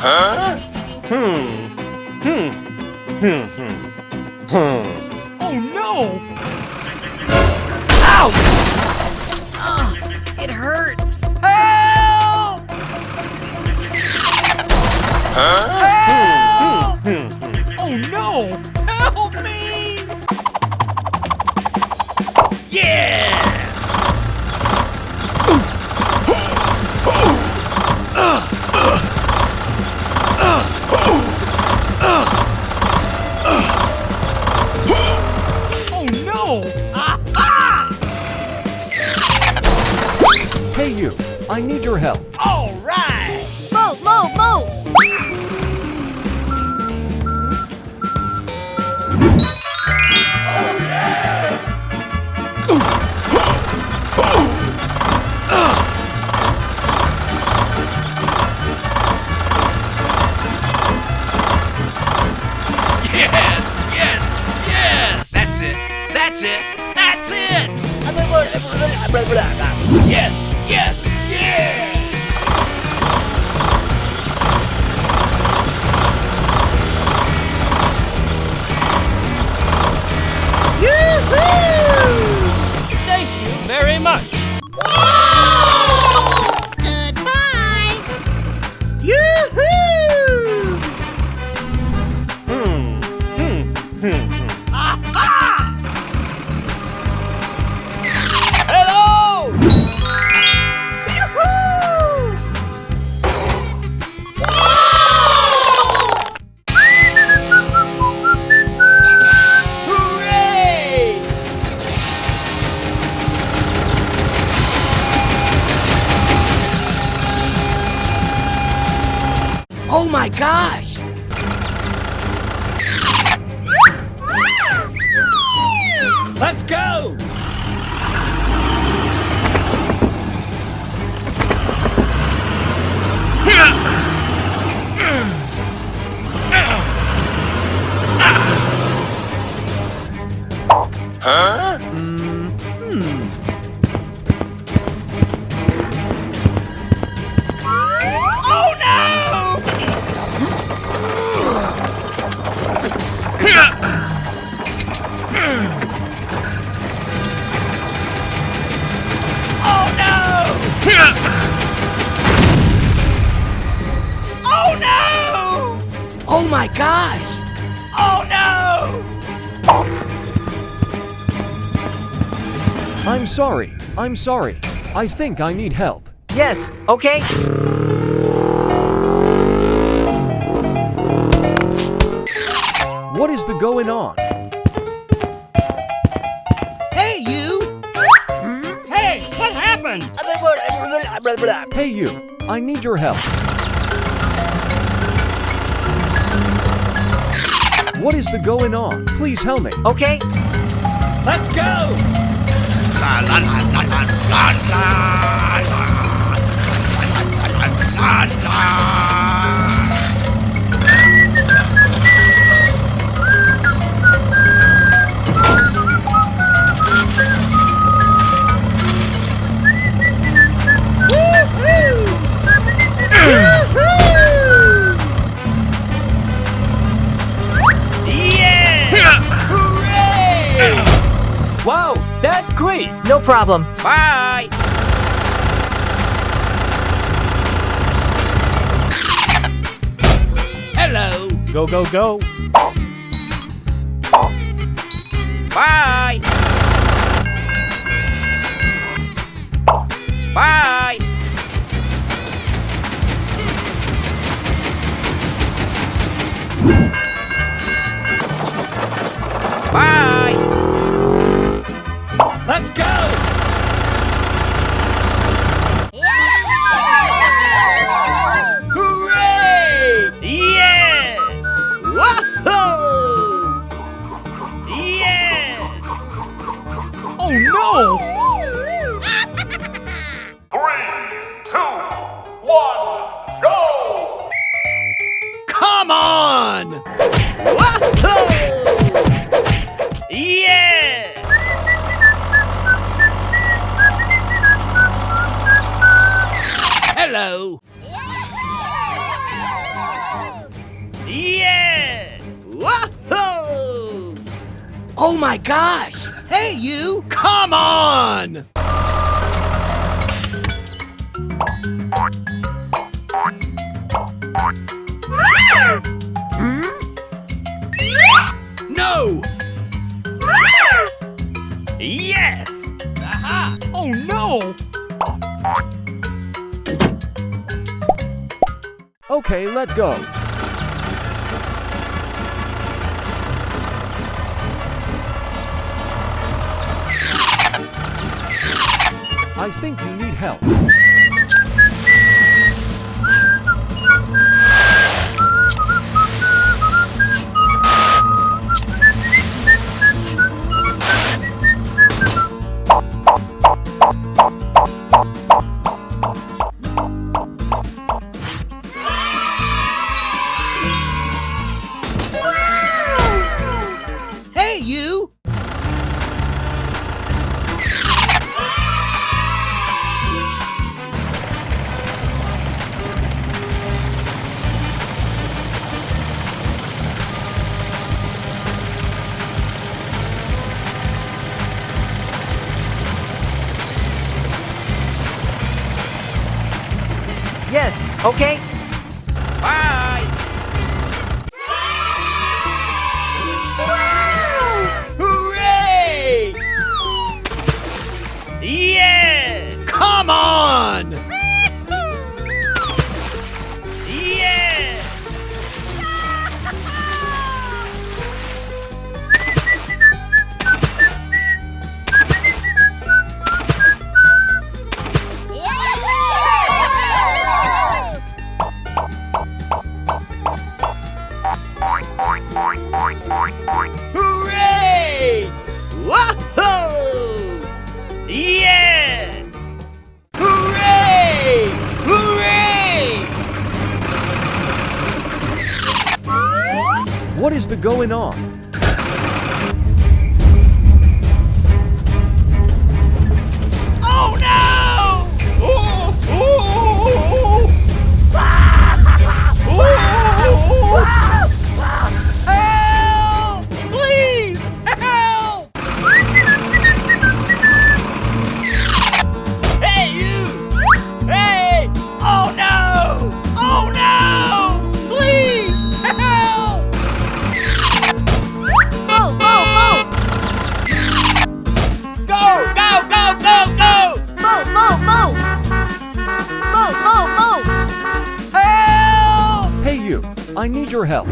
Oh no! Ow! It hurts. Help! Help! Oh no! Help me! Yeah! Oh no! Hey you, I need your help. All right! Move, move, move! Yes! Yes! Yes! That's it! That's it! That's it! Yes! Yes! Yeah! Thank you very much. Goodbye! Yoo-hoo! Hello! Yoo-hoo! Hooray! Oh my gosh! Let's go! Oh no! Oh no! Oh no! Oh my gosh! Oh no! I'm sorry. I'm sorry. I think I need help. Yes, okay. What is the going on? Hey you! Hey, what happened? Hey you, I need your help. What is the going on? Please help me. Okay. Let's go! Yeah! Hooray! Wow, that's great. No problem. Bye! Hello! Go, go, go. Bye! Bye! Bye! Let's go! Hooray! Yes! Whoa! Yes! Oh no! 3, Yeah! Whoa! Oh my gosh! Hey, you! Come on! No! Yes! Aha! Oh no! Okay, let go. I think you need help. Hey, you! Yes, okay. Bye! Hooray! Yeah! Come on! Yeah! Hooray! Whoa! Yes! Hooray! Hooray! What is the going on? Oh no! Oh, oh, Help! Please! Help! Hey, you! Hey! Oh no! Oh no! Please! Help! Move, move, move! Go! Go! Go! Go! Go! Move, move, move! Move, move, move! Help! Hey you, I need your help.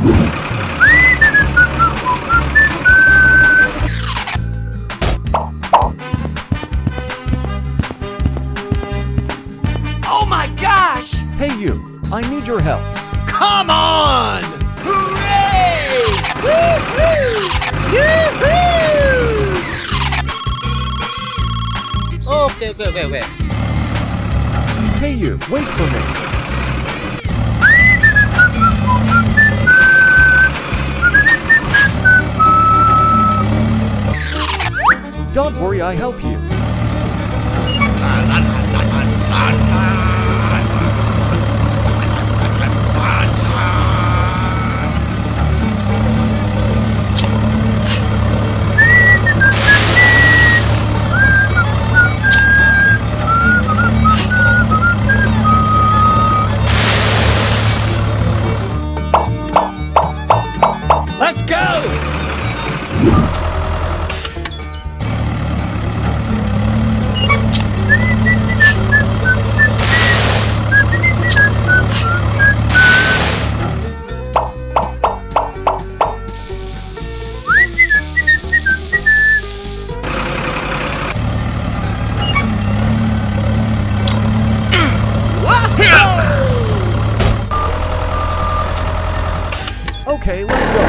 Oh my gosh! Hey you, I need your help. Come on! Hooray! Woo-hoo! Yoo-hoo! Okay. Hey you, wait for me. Don't worry, I help you. Let's go! Okay, let go.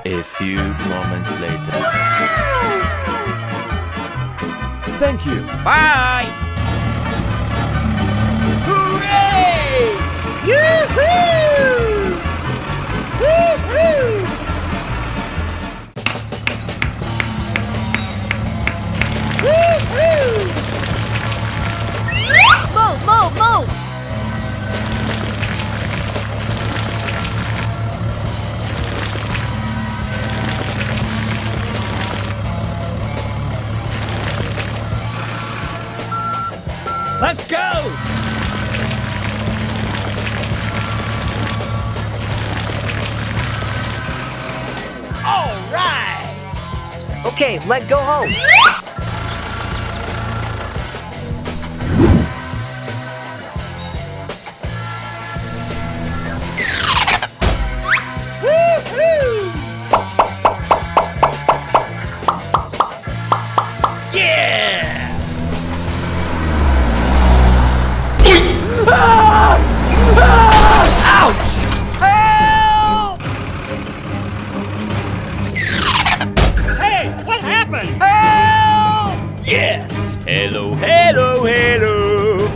A few moments later. Thank you. Bye! Move, move, move! Let's go! All right. Okay, let's go home. Yes. Ouch! Help! Hey, what happened? Help! Yes. Hello, hello, hello.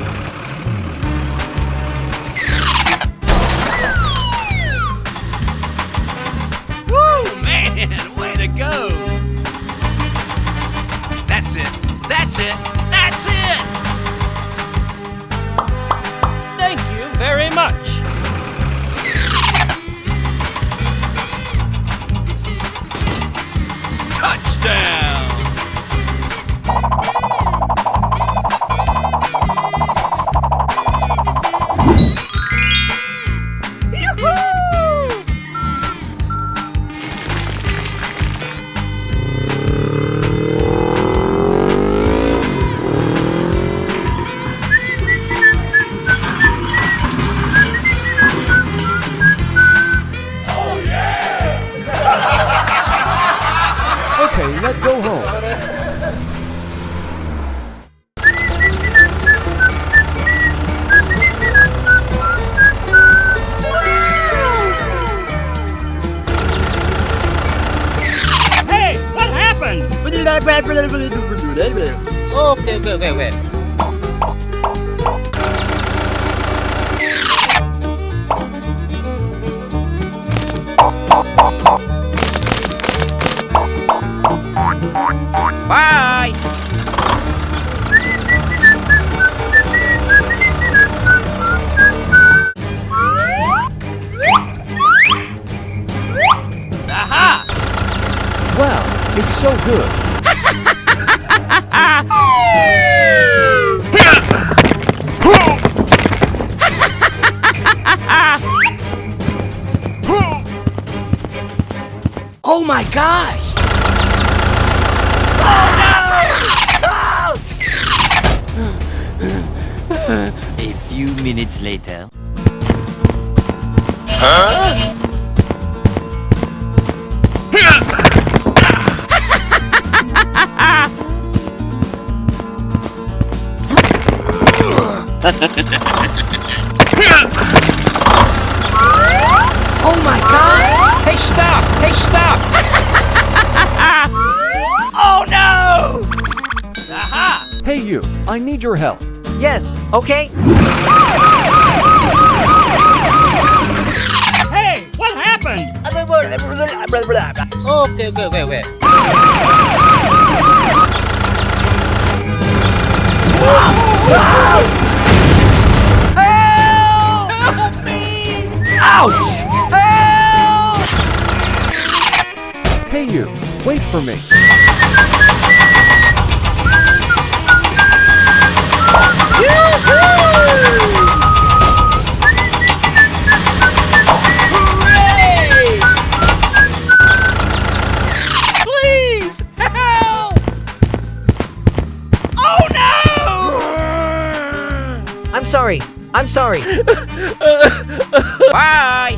Woo, man, way to go. That's it. That's it. That's it. Thank you very much. Touchdown. Okay, let's go home. Hey, what happened? Okay. Bye. Aha! Wow, it's so good. Oh my gosh! A few minutes later. Oh my gosh! Hey, stop! Hey, stop! Oh no! Aha! Hey you, I need your help. Yes, okay. Hey, what happened? Okay. Help me! Ouch! Help! Hey you, wait for me. Hooray! Please, help! Oh no! I'm sorry. Bye!